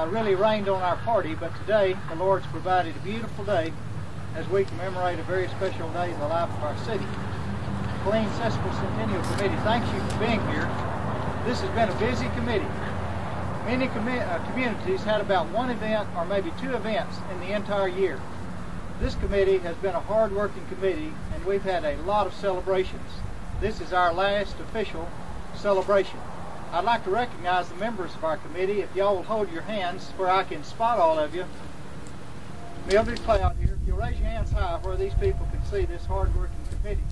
really rained on our party, but today the Lord's provided a beautiful day as we commemorate a very special day in the life of our city. Killeen Sesquicentennial Committee, thanks you for being here. This has been a busy committee. Many communities had about one event or maybe two events in the entire year. This committee has been a hard-working committee, and we've had a lot of celebrations. This is our last official celebration. I'd like to recognize the members of our committee. If y'all will hold your hands where I can spot all of you. Mildred Cloud here. If you'll raise your hands high where these people can see this hard-working committee.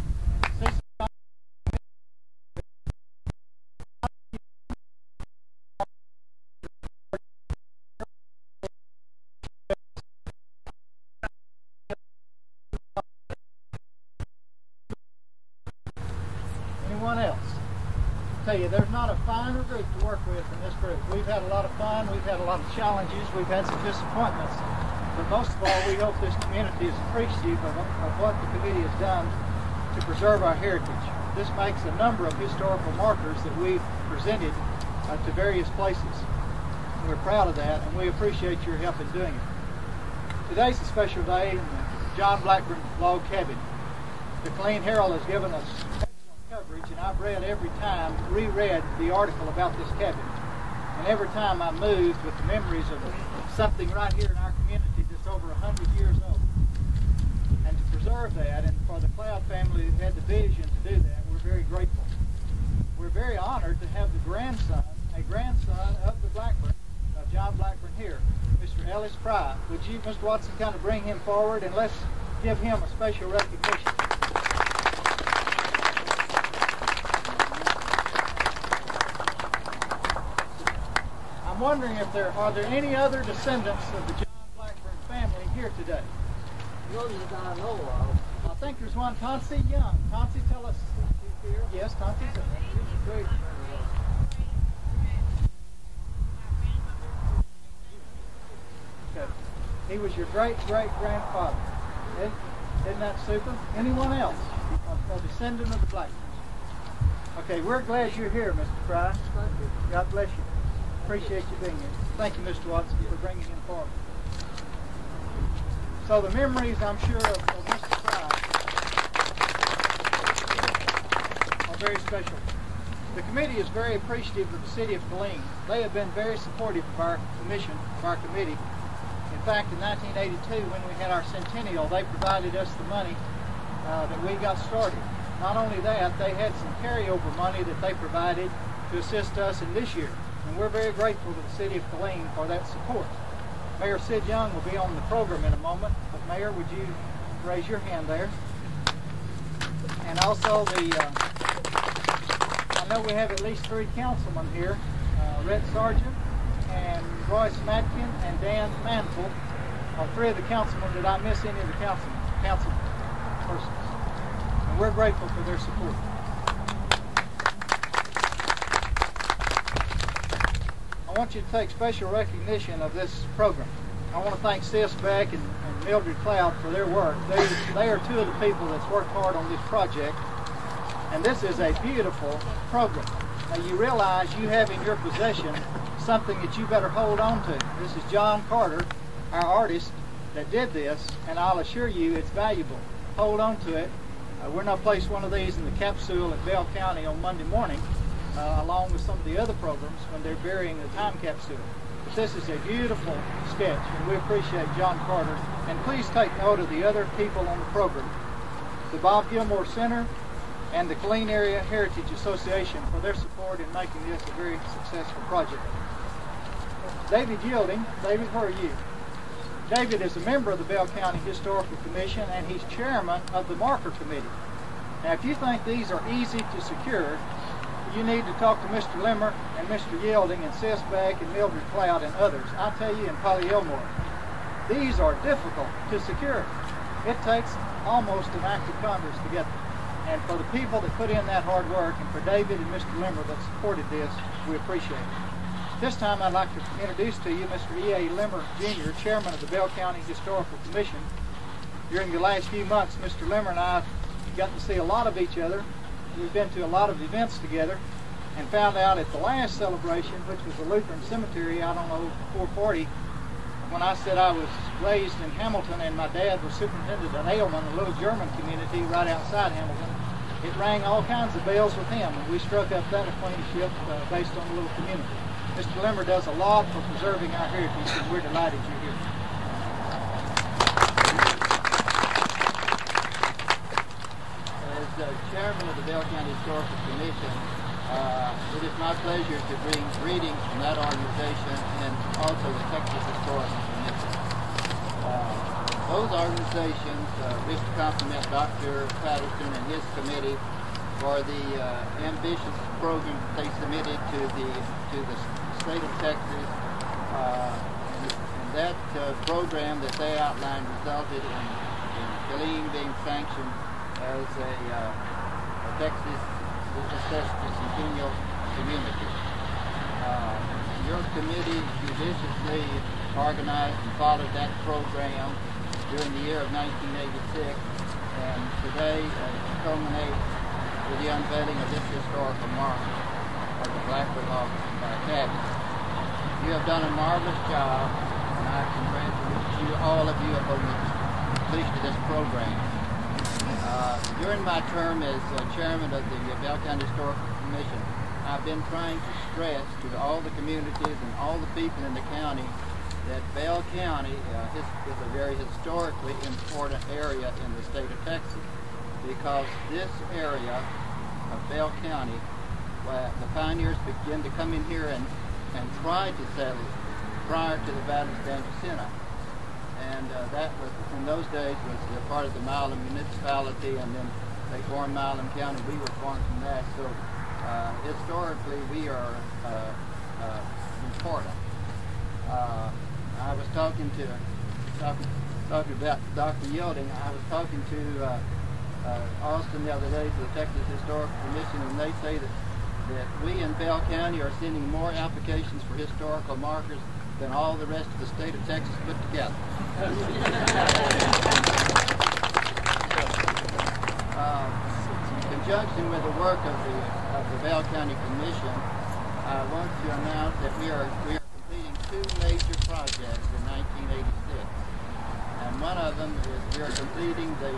Anyone else? I tell you, there's not a finer group to work with in this group. We've had a lot of fun, we've had a lot of challenges, we've had some disappointments, but most of all, we hope this community is appreciative of what the committee has done to preserve our heritage. This makes a number of historical markers that we've presented to various places. We're proud of that, and we appreciate your help in doing it. Today's a special day in the John Blackburn log cabin. The Killeen Herald has given us coverage, and I've reread the article about this cabin, and every time I'm moved with the memories of something right here in our community that's over 100 years old. And to preserve that, and for the Cloud family who had the vision to do that, we're very grateful. We're very honored to have a grandson of the Blackburn, John Blackburn here, Mr. Ellis Fry. Would you, Mr. Watson, kind of bring him forward, and let's give him a special recognition. I'm wondering if are there any other descendants of the John Blackburn family here today? Those that I know of. I think there's one, Tonsi Young. Tonsi, tell us if she's here. Yes, Tonsi's here. Okay. He was your great-great-grandfather. Isn't that super? Anyone else? A descendant of the Blackburns. Okay, we're glad you're here, Mr. Fry. God bless you. Appreciate you being here. Thank you, Mr. Watson, for bringing him forward. So the memories, I'm sure, of Mr. Fry are very special. The committee is very appreciative of the city of Killeen. They have been very supportive of our commission, of our committee. In fact, in 1982, when we had our centennial, they provided us the money that we got started. Not only that, they had some carryover money that they provided to assist us in this year. And we're very grateful to the city of Killeen for that support. Mayor Sid Young will be on the program in a moment, but Mayor, would you raise your hand there? And also I know we have at least 3 councilmen here, Rhett Sargent and Royce Matkin and Dan Mantle are 3 of the councilmen. Did I miss any of the council persons? And we're grateful for their support. I want you to take special recognition of this program. I want to thank Sis Beck and Mildred Cloud for their work. They are 2 of the people that's worked hard on this project, and this is a beautiful program. Now you realize you have in your possession something that you better hold on to. This is John Carter, our artist, that did this, and I'll assure you it's valuable. Hold on to it. We're going to place one of these in the capsule at Bell County on Monday morning, along with some of the other programs when they're burying the time capsule. But this is a beautiful sketch, and we appreciate John Carter. And please take note of the other people on the program, the Bob Gilmore Center and the Killeen Area Heritage Association for their support in making this a very successful project. David Yielding. David, where are you? David is a member of the Bell County Historical Commission, and he's chairman of the Marker Committee. Now, if you think these are easy to secure, you need to talk to Mr. Limmer and Mr. Yielding and Sis Beck and Mildred Cloud and others. I tell you, and Polly Elmore, these are difficult to secure. It takes almost an act of Congress to get them. And for the people that put in that hard work, and for David and Mr. Limmer that supported this, we appreciate it. This time I'd like to introduce to you Mr. E.A. Limmer, Jr., Chairman of the Bell County Historical Commission. During the last few months, Mr. Limmer and I have gotten to see a lot of each other. We've been to a lot of events together, and found out at the last celebration, which was the Lutheran Cemetery out on old 440, when I said I was raised in Hamilton and my dad was superintendent at Aylman, a little German community right outside Hamilton, it rang all kinds of bells with him, and we struck up that acquaintanceship based on the little community. Mr. Limmer does a lot for preserving our heritage, and we're delighted you're here. As chairman of the Bell County Historical Commission, it is my pleasure to bring greetings from that organization and also the Texas Historical Commission. Those organizations wish to compliment Dr. Patterson and his committee for the ambitious program they submitted to the state of Texas. And that program that they outlined resulted in Killeen being sanctioned as a Texas assessed centennial community. Your committee judiciously organized and followed that program during the year of 1986, and today culminates with the unveiling of this historical marker of the Blackburn Cabin. You have done a marvelous job, and I congratulate all of you upon the completion of this program. During my term as chairman of the Bell County Historical Commission, I've been trying to stress to all the communities and all the people in the county that Bell County is a very historically important area in the state of Texas, because this area of Bell County, the pioneers began to come in here and try to settle prior to the Battle of San Jacinto. And that was, in those days, was part of the Milam municipality, and then they formed Milam County. We were formed from that. So historically, we are important. I was talking about Dr. Yielding. I was talking to Austin the other day, to the Texas Historical Commission, and they say that we in Bell County are sending more applications for historical markers than all the rest of the state of Texas put together. In conjunction with the work of the Bell County Commission, I want to announce that we are completing two major projects in 1986. And one of them is we are completing the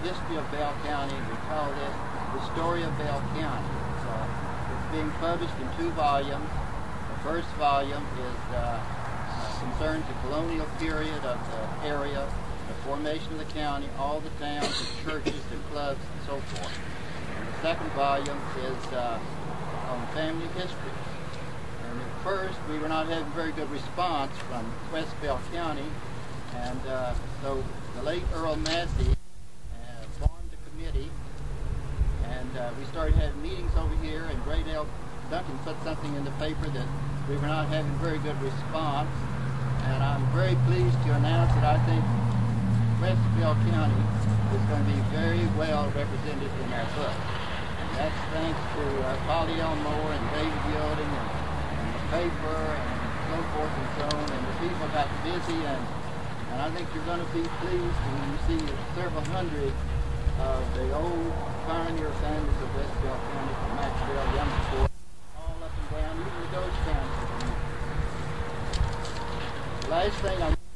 history of Bell County. We call this The Story of Bell County. It's being published in 2 volumes. The first volume is concerns the colonial period of the area, the formation of the county, all the towns, the churches, the clubs, and so forth. And the second volume is on family history. And at first, we were not having very good response from West Bell County, and so the late Earl Massey formed a committee, and we started having meetings over here, and Great L. Duncan put something in the paper that we were not having very good response, and I'm very pleased to announce that I think West Bell County is going to be very well represented in our book. And that's thanks to Polly Elmore and David Yielding and the paper and so forth and so on, and the people got busy, and I think you're going to be pleased when you see several hundred of the old pioneer families of West Bell County, from Maxwell, Youngsport, all up and down, even the Doge County. The last thing I want to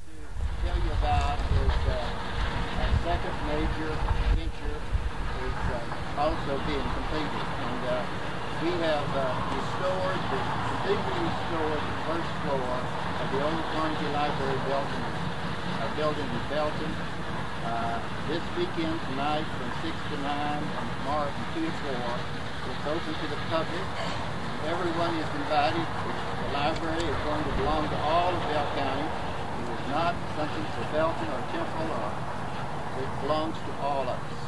tell you about is our second major venture is also being completed. And we have completely restored the first floor of the old Carnegie Library building in Belton. This weekend tonight from 6 to 9 and tomorrow from 2 to 4. It's open to the public. Everyone is invited. The library is going to belong to all of Bell County. It is not something for Belton or Temple, it belongs to all of us.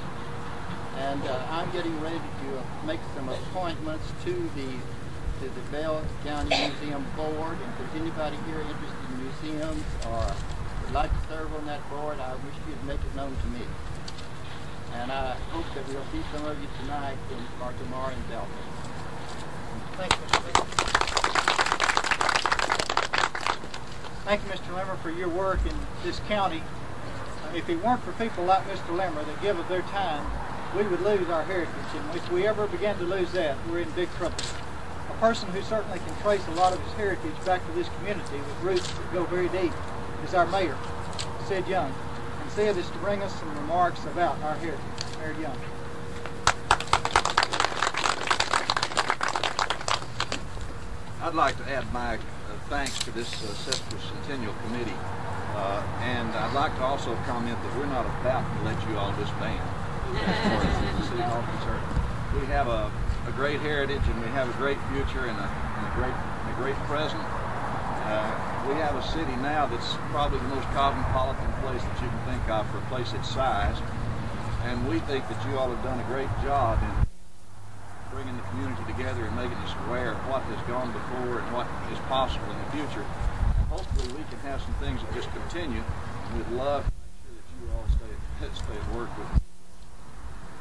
And I'm getting ready to make some appointments to the Bell County Museum Board, and if there's anybody here interested in museums or would like to serve on that board, I wish you'd make it known to me. And I hope that we'll see some of you tonight or tomorrow in Belton. Thank you, Mr. Limmer. Thank you, Mr. Limmer, for your work in this county. If it weren't for people like Mr. Limmer that give of their time, we would lose our heritage. And if we ever begin to lose that, we're in big trouble. A person who certainly can trace a lot of his heritage back to this community with roots that go very deep is our mayor, Sid Young. And Sid is to bring us some remarks about our heritage. Mayor Young. I'd like to add my thanks to this Sesquicentennial Committee, and I'd like to also comment that we're not about to let you all disband as far as the City Hall is concerned. We have a great heritage, and we have a great future and a great present. We have a city now that's probably the most cosmopolitan place that you can think of for a place its size, and we think that you all have done a great job in bringing the community together and making us aware of what has gone before and what is possible in the future. And hopefully we can have some things that just continue, and we'd love to make sure that you all stay at work with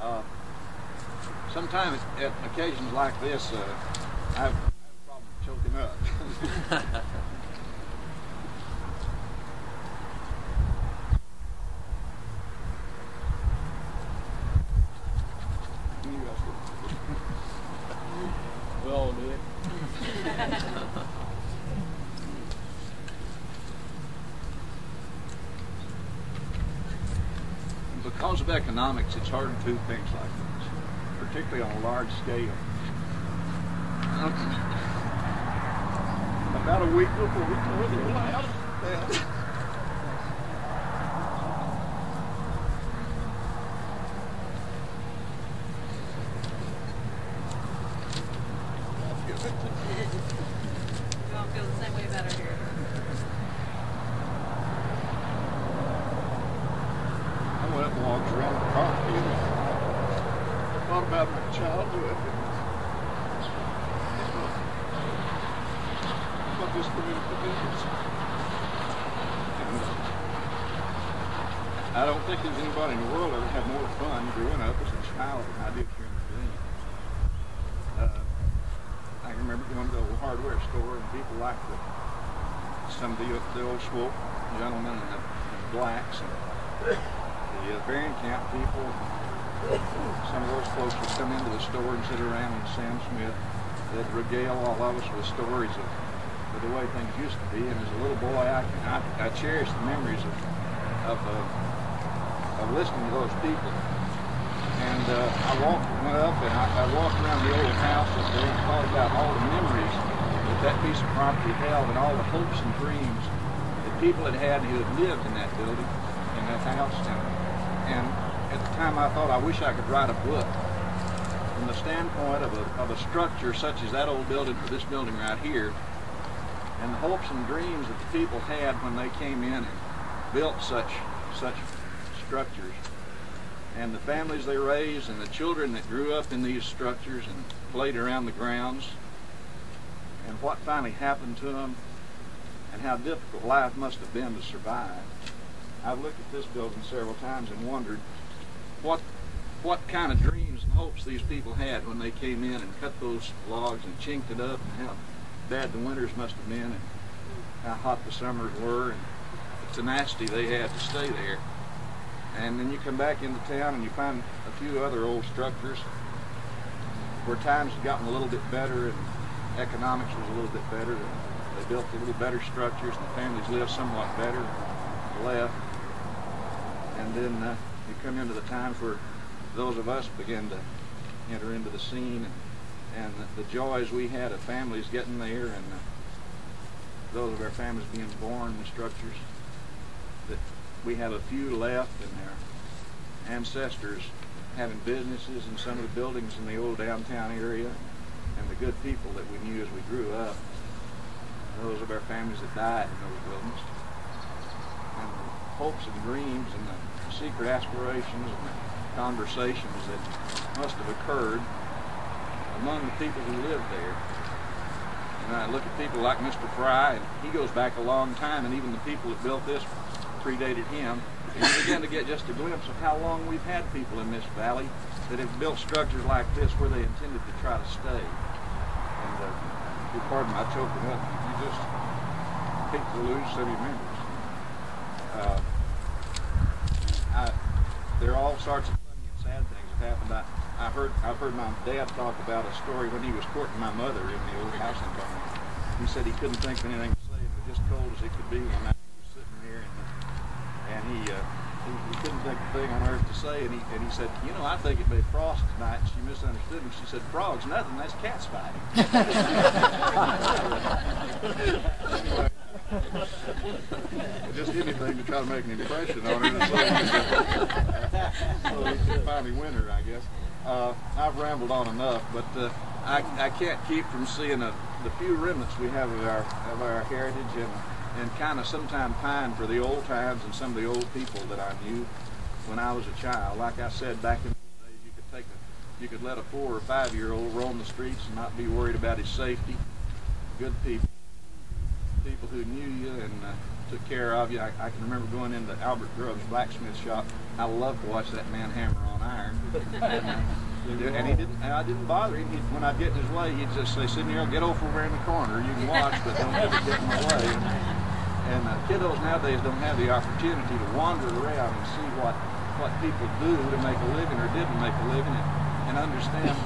us. Sometimes at occasions like this, I have a problem choking up. Well, dude. Because of economics, it's hard to do things like this, particularly on a large scale. About a week before we tore the house down. You don't feel the same way about her here. I went up and walked around the property and thought about my childhood. What this community is. I don't think there's anybody in the world ever had more fun growing up as a child than I did here in Killeen. I remember going to the old hardware store and people like some of the old SCHWALD gentlemen and the blacks and the Barron Camp people. Some of those folks would come into the store and sit around with Sam Smith. They'd regale all of us with stories of the way things used to be. And as a little boy, I cherish the memories of listening to those people. And I went up and I walked around the old house and thought about all the memories that piece of property held and all the hopes and dreams that people had had who had lived in that building, in that house. And at the time I thought, I wish I could write a book from the standpoint of a structure such as that old building or this building right here, and the hopes and dreams that the people had when they came in and built such structures, and the families they raised and the children that grew up in these structures and played around the grounds, and what finally happened to them and how difficult life must have been to survive. I've looked at this building several times and wondered what kind of dreams and hopes these people had when they came in and cut those logs and chinked it up, and how bad the winters must have been and how hot the summers were and the tenacity they had to stay there. And then you come back into town and you find a few other old structures where times had gotten a little bit better and economics was a little bit better. They built a little better structures and the families lived somewhat better and left. And then you come into the times where those of us begin to enter into the scene and the joys we had of families getting there, and those of our families being born in the structures, that we have a few left, and their ancestors having businesses in some of the buildings in the old downtown area, and the good people that we knew as we grew up, those of our families that died in those buildings, and the hopes and dreams and the secret aspirations and the conversations that must have occurred among the people who lived there. And I look at people like Mr. Fry, and he goes back a long time, and even the people that built this predated him. And you begin to get just a glimpse of how long we've had people in this valley that have built structures like this where they intended to try to stay. And if you pardon my choking up, you just hate to lose some of your members. There are all sorts of funny and sad things that happened. I've heard my dad talk about a story when he was courting my mother in the old house in Bowman. He said he couldn't think of anything to say. It was just cold as it could be one night. He was sitting there, and he couldn't think of a thing on earth to say. And he said, you know, I think it may frost tonight. And she misunderstood him. She said, frogs, nothing. That's cats fighting. Just anything to try to make an impression on her, so we could finally win her, I guess. I've rambled on enough, but I can't keep from seeing the few remnants we have of our heritage, and kind of sometimes pine for the old times and some of the old people that I knew when I was a child. Like I said, back in the days, you could let a 4 or 5-year-old roam the streets and not be worried about his safety. Good people who knew you and took care of you. I can remember going into Albert Grubb's blacksmith shop. I loved to watch that man hammer on iron. And I didn't bother him. When I'd get in his way, he'd just say, "Sidney, get over in the corner. You can watch, but don't ever get in my way." And kiddos nowadays don't have the opportunity to wander around and see what people do to make a living or didn't make a living, and understand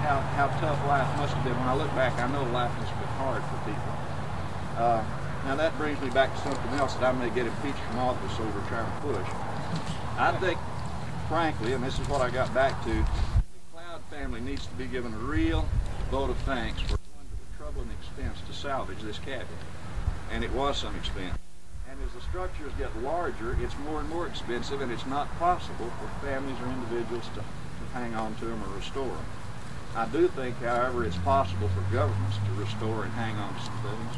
how tough life must have been. When I look back, I know life must have been hard for people. Now that brings me back to something else that I may get impeached from office over trying to push. I think, frankly, and this is what I got back to, the Cloud family needs to be given a real vote of thanks for going to the trouble and expense to salvage this cabin. And it was some expense. And as the structures get larger, it's more and more expensive, and it's not possible for families or individuals to hang on to them or restore them. I do think, however, it's possible for governments to restore and hang on to some things.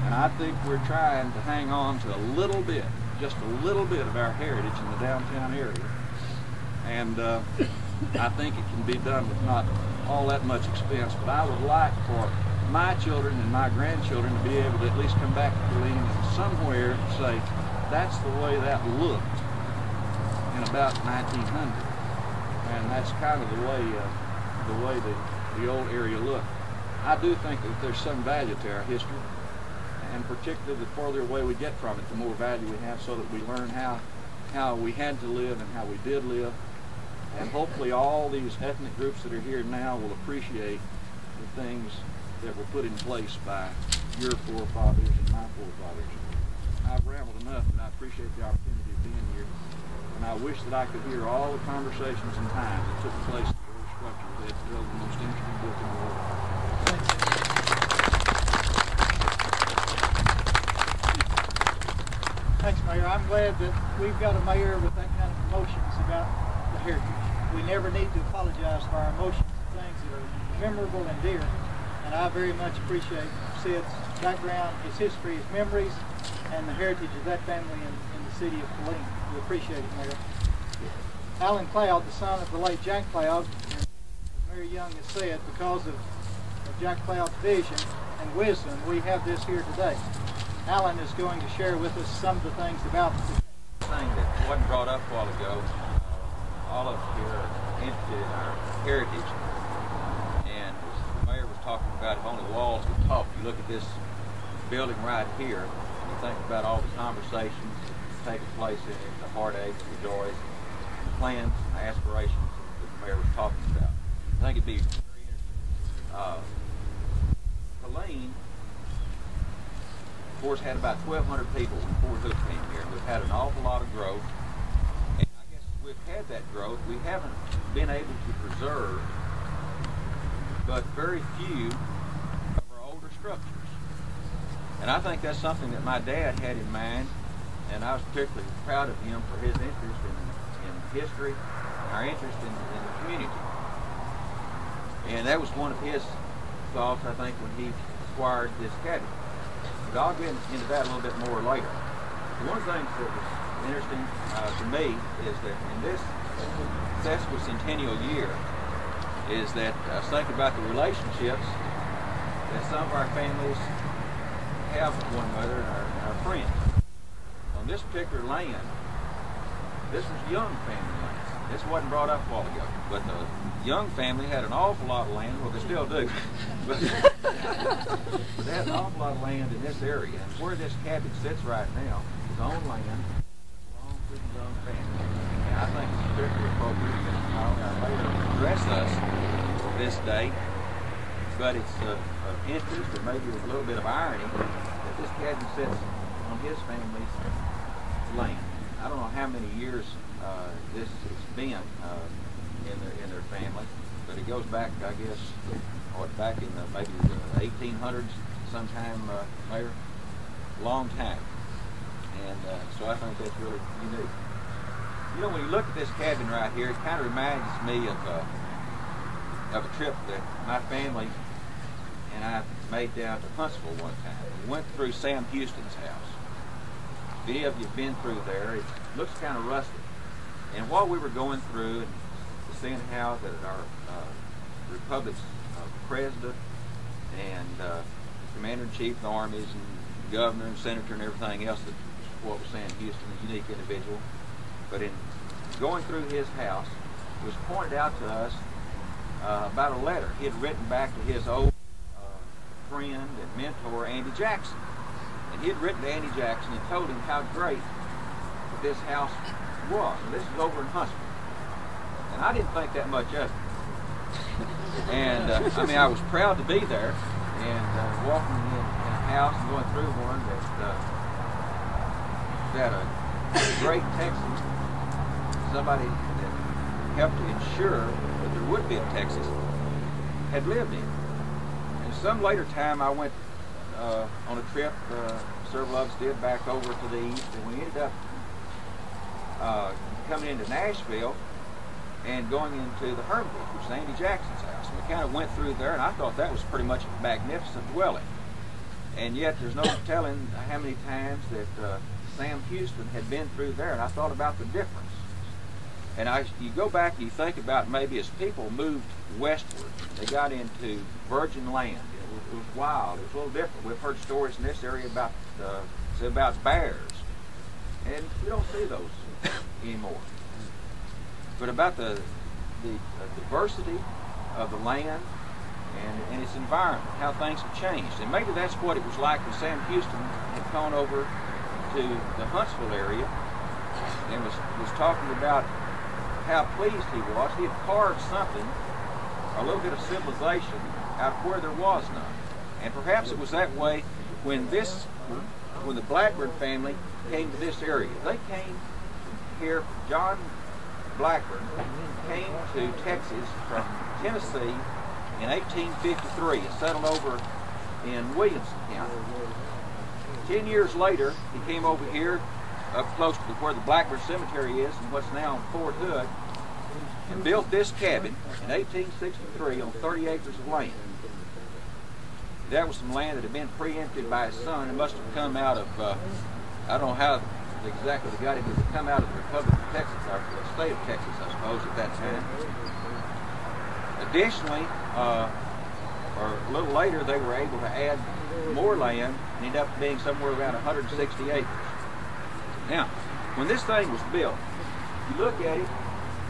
And I think we're trying to hang on to a little bit, just a little bit of our heritage in the downtown area. And I think it can be done with not all that much expense, but I would like for my children and my grandchildren to be able to at least come back to Killeen and somewhere say, that's the way that looked in about 1900. And that's kind of the way the old area looked. I do think that there's some value to our history, and particularly the further away we get from it, the more value we have, so that we learn how we had to live and how we did live. And hopefully all these ethnic groups that are here now will appreciate the things that were put in place by your forefathers and my forefathers. I've rambled enough, but I appreciate the opportunity of being here. And I wish that I could hear all the conversations and time that took place in the old structure that built the most interesting book in the world. Thanks, Mayor. I'm glad that we've got a mayor with that kind of emotions about the heritage. We never need to apologize for our emotions and things that are memorable and dear. And I very much appreciate Sid's background, his history, his memories, and the heritage of that family in the city of Killeen. We appreciate it, Mayor. Alan Cloud, the son of the late Jack Cloud, and Mary Young has said, because of Jack Cloud's vision and wisdom, we have this here today. Alan is going to share with us some of the things about this thing that wasn't brought up a while ago. All of us here are interested in our heritage, and as the mayor was talking about, if only walls could talk. You look at this building right here, and you think about all the conversations taking place in it, the heartaches, the joys, the plans, the aspirations that the mayor was talking about. I think it'd be very interesting. Killeen, of course, had about 1,200 people when Fort Hood came here. We've had an awful lot of growth, and I guess we've had that growth. We haven't been able to preserve but very few of our older structures. And I think that's something that my dad had in mind, and I was particularly proud of him for his interest in history and our interest in the community. And that was one of his thoughts, I think, when he acquired this cabin. But I'll get into that a little bit more later. One of the things that was interesting to me is that in this sesquicentennial year is that I was thinking about the relationships that some of our families have with one another and our friends. On this particular land, this was Young family land. This wasn't brought up a while ago, but the Young family had an awful lot of land. Well, they still do, but they had an awful lot of land in this area. And where this cabin sits right now is on land that belongs to the Young family. And I think it's particularly appropriate that our mayor address this day, but it's of interest, or maybe a little bit of irony, that this cabin sits on his family's land. I don't know how many years this has been in their family, but it goes back, I guess, back in maybe the 1800s, sometime there, long time. And so I think that's really unique. You know, when you look at this cabin right here, it kind of reminds me of a trip that my family and I made down to Huntsville one time. We went through Sam Houston's house. If any of you have been through there, it looks kind of rusted. And while we were going through and seeing how that our Republic's president and commander-in-chief of the armies and governor and senator and everything else, that what was Sam Houston, a unique individual. But in going through his house, it was pointed out to us about a letter he had written back to his old friend and mentor, Andy Jackson. And he had written to Andy Jackson and told him how great this house was. And this is over in Huntsville. And I didn't think that much of it. And I mean, I was proud to be there and walking in a house and going through one that a great Texan, somebody that helped to ensure that there would be a Texas, had lived in. And some later time I went on a trip, several of us did, back over to the east, and we ended up coming into Nashville and going into the Hermitage, which is Andy Jackson's house. And we kind of went through there, and I thought that was pretty much a magnificent dwelling. And yet there's no telling how many times that Sam Houston had been through there, and I thought about the difference. And you go back and you think about maybe as people moved westward, they got into virgin land. It was wild. It was a little different. We've heard stories in this area about bears, and we don't see those anymore. But about the diversity of the land and its environment, how things have changed. And maybe that's what it was like when Sam Houston had gone over to the Huntsville area and was talking about how pleased he was. He had carved something, a little bit of civilization, out of where there was none. And perhaps it was that way when the Blackburn family came to this area. They came here, John Blackburn came to Texas from Tennessee in 1853 and settled over in Williamson County. 10 years later, he came over here up close to where the Blackburn Cemetery is and what's now on Fort Hood, and built this cabin in 1863 on 30 acres of land. That was some land that had been preempted by his son. It must have come out of, I don't know how exactly they got it, but it come out of the Republic of Texas, or the state of Texas, I suppose, at that time. Additionally, or a little later, they were able to add more land and ended up being somewhere around 160 acres. Now, when this thing was built, if you look at it,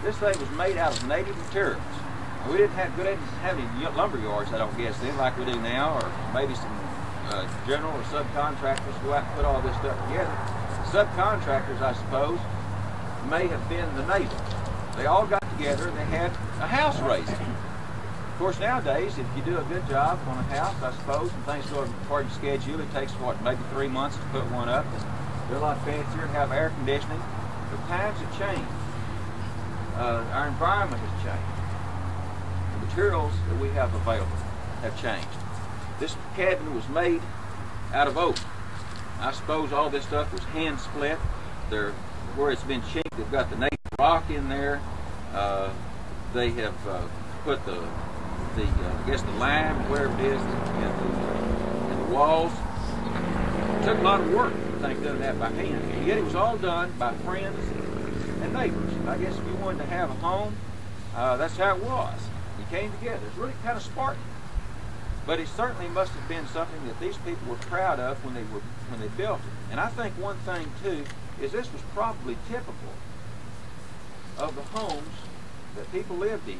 this thing was made out of native materials. We didn't have any lumber yards, I don't guess, then, like we do now, or maybe some general or subcontractors go out and put all this stuff together. Subcontractors, I suppose, may have been the neighbors. They all got together and they had a house raising. Of course, nowadays, if you do a good job on a house, I suppose, and things go according to schedule, it takes, what, maybe 3 months to put one up. They're a lot fancier and have air conditioning. But times have changed. Our environment has changed. The materials that we have available have changed. This cabin was made out of oak. I suppose all this stuff was hand split. Where it's been chinked, they've got the native rock in there. They have put I guess the lime, whatever it is, in the walls. It took a lot of work, I think, doing that by hand. And yet it was all done by friends and neighbors. I guess if you wanted to have a home, that's how it was. You came together. It's really kind of Spartan. But it certainly must have been something that these people were proud of when they built it. And I think one thing too is this was probably typical of the homes that people lived in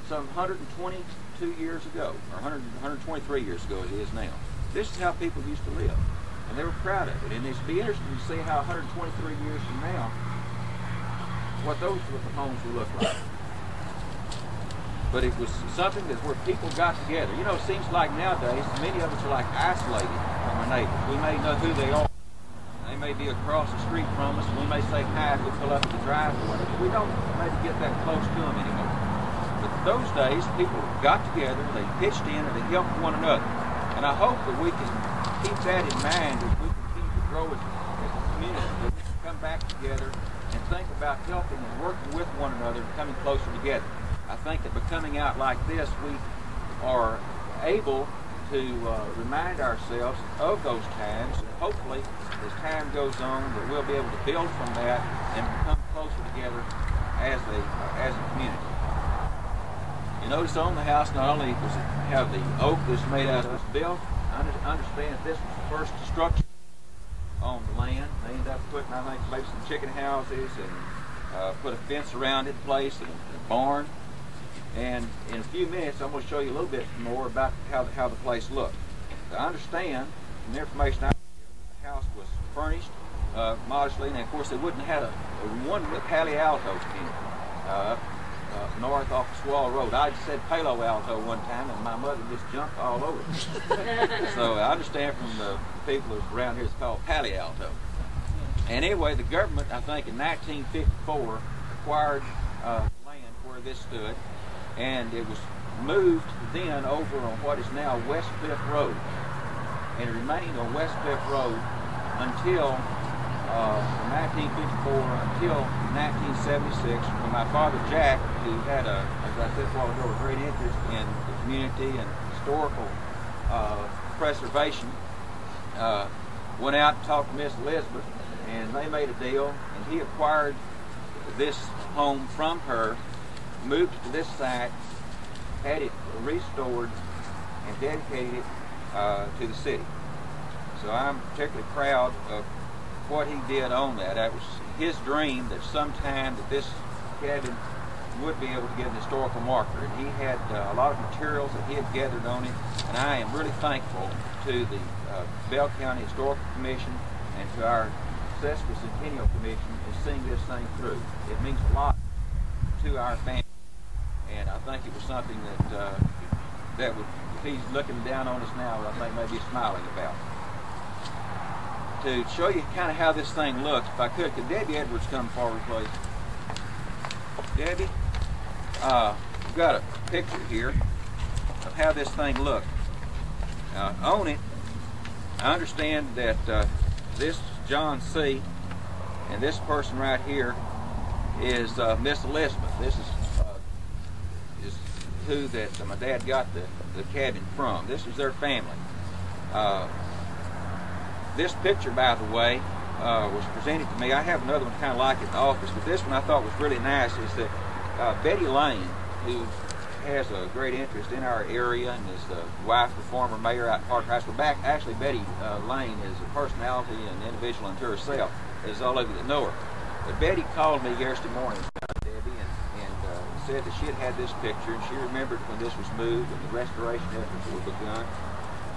some 122 years ago, or 123 years ago it is now. This is how people used to live, and they were proud of it. And it's be interesting to see how 123 years from now, what the homes will look like. but it was something that's where people got together. You know, it seems like nowadays many of us are like isolated from our neighbors. We may know who they are. They may be across the street from us. We may say hi if we pull up at the driveway, but we don't maybe get that close to them anymore. But those days, people got together, they pitched in, and they helped one another. And I hope that we can keep that in mind as we continue to grow as a community, that we can come back together and think about helping and working with one another and coming closer together. I think that by coming out like this, we are able to remind ourselves of those times, and hopefully as time goes on that we'll be able to build from that and become closer together as a community. You notice on the house not only does it have the oak that's made out of this built, I understand that this was the first structure on the land. They ended up putting, I think, maybe some chicken houses and put a fence around it in place and a barn. And in a few minutes, I'm going to show you a little bit more about how the place looked. I understand from the information I have, the house was furnished modestly, and of course they wouldn't have had one Palo Alto in it. North off SCHWALD Road. I said Palo Alto one time, and my mother just jumped all over it. So I understand from the people around here it's called Palo Alto. And anyway, the government, I think in 1954, acquired land where this stood, and it was moved then over on what is now West Cliff Road. And it remained on West Cliff Road until from 1954 until 1976, when my father Jack, who had as I said a while ago, a great interest in the community and historical preservation, went out and talked to Miss Elizabeth, and they made a deal, and he acquired this home from her, moved it to this site, had it restored, and dedicated it to the city. So I'm particularly proud of what he did on that. That was his dream that sometime that this cabin would be able to get an historical marker. And he had a lot of materials that he had gathered on it, and I am really thankful to the Bell County Historical Commission and to our Sesquicentennial Commission in seeing this thing through. It means a lot to our family, and I think it was something that would, if he's looking down on us now, I think maybe smiling about. To show you kind of how this thing looks, if I could Debbie Edwards come forward, please? Debbie, we've got a picture here of how this thing looked. On it, I understand that this John C. and this person right here is Miss Elizabeth. This is who that my dad got the cabin from. This is their family. This picture, by the way, was presented to me. I have another one kind of like it in the office, but this one I thought was really nice. Is that Betty Lane, who has a great interest in our area and is the wife of the former mayor out in Parker High School. Actually, Betty Lane is a personality and individual unto herself, as all of you that know her. But Betty called me yesterday morning, Debbie, and said that she had this picture, and she remembered when this was moved and the restoration efforts were begun.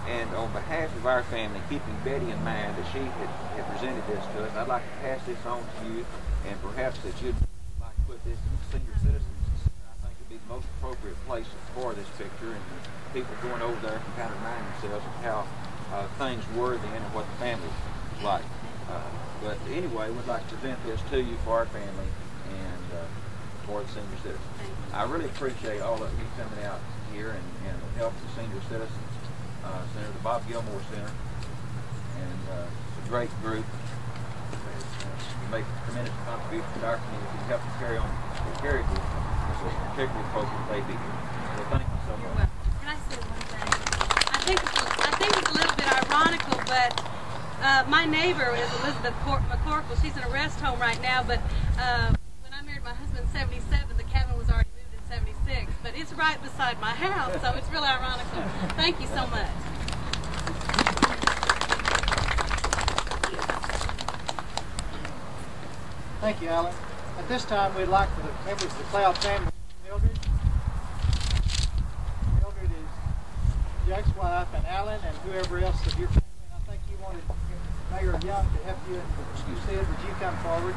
And on behalf of our family, keeping Betty in mind that she had presented this to us, I'd like to pass this on to you, and perhaps that you'd like to put this in the senior citizens. I think would be the most appropriate place for this picture, and people going over there can kind of remind themselves of how things were then and what the family was like. But anyway, we'd like to present this to you for our family and for the senior citizens. I really appreciate all of you coming out here and helping the senior citizens. Center, the Bob Gilmore Center, and it's a great group. They make a tremendous contribution to our community and help to carry this. It's particularly appropriate they be here. So thank you so much. Can I say one thing? I think it's a little bit ironical, but my neighbor is Elizabeth McCorkle. She's in a rest home right now, but when I married my husband in 77, the cabin was already moved in 76, but it's right beside my house, so it's really ironical. Thank you so much. Thank you, Alan. At this time, we'd like for the members of the Cloud family, Mildred. Mildred is Jack's wife, and Alan, and whoever else of your family. And I think you wanted Mayor Young to help you. You said, would you come forward?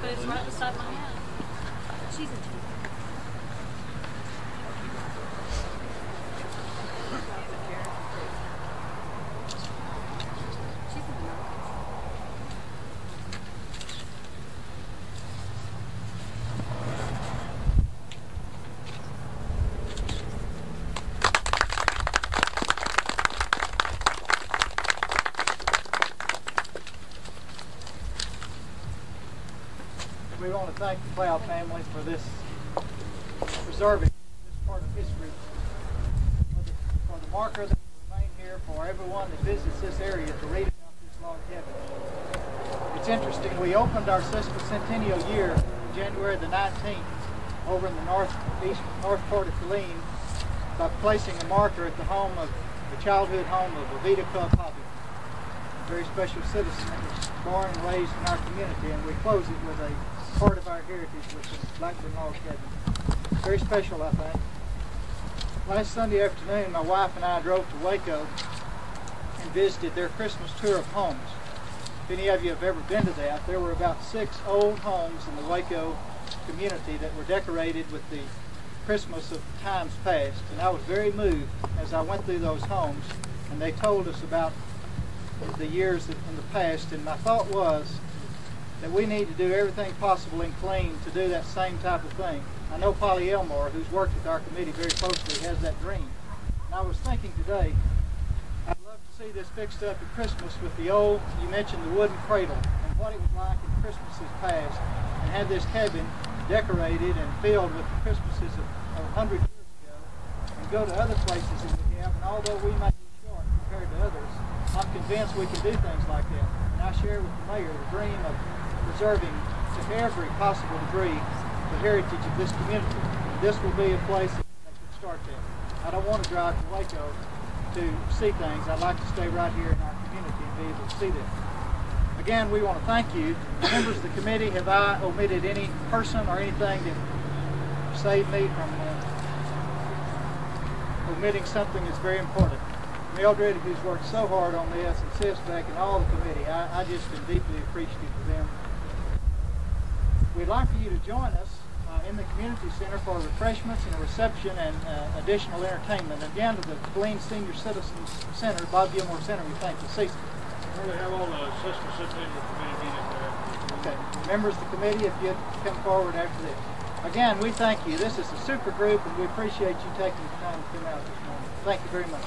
But it's right beside my house. She's in two. We want to thank the Cloud family for this preserving this part of history, for the marker that will remain here for everyone that visits this area to read about this log cabin. It's interesting, we opened our sesquicentennial year January the 19th over in the north part of Killeen by placing a marker at the home of the childhood home of Evita Kott, a very special citizen that was born and raised in our community, and we close it with a part of our heritage with the Blackburn log cabin. Very special, I think. Last Sunday afternoon, my wife and I drove to Waco and visited their Christmas tour of homes. If any of you have ever been to that, there were about 6 old homes in the Waco community that were decorated with the Christmas of times past, and I was very moved as I went through those homes, and they told us about the years in the past, and my thought was that we need to do everything possible in Killeen to do that same type of thing. I know Polly Elmore, who's worked with our committee very closely, has that dream. And I was thinking today, I'd love to see this fixed up at Christmas with the old, you mentioned the wooden cradle, and what it was like in Christmases past, and have this cabin decorated and filled with the Christmases of 100 years ago, and go to other places that we have, and although we may be short compared to others, I'm convinced we can do things like that. And I share with the mayor the dream of preserving to every possible degree the heritage of this community. And this will be a place that can start that. I don't want to drive to Waco to see things. I'd like to stay right here in our community and be able to see them. Again, we want to thank you. Members of the committee, have I omitted any person or anything that saved me from omitting something that's very important? Mildred, who's worked so hard on this, and Sisbeck and all the committee, I just am deeply appreciative of them. We'd like for you to join us in the community center for refreshments and a reception and additional entertainment. Again, to the Killeen Senior Citizens Center, Bob Gilmore Center, we thank you. Cecil. They have all the Sesquicentennial committee meeting there. Okay. Members of the committee, if you'd come forward after this. Again, we thank you. This is a super group, and we appreciate you taking the time to come out this morning. Thank you very much.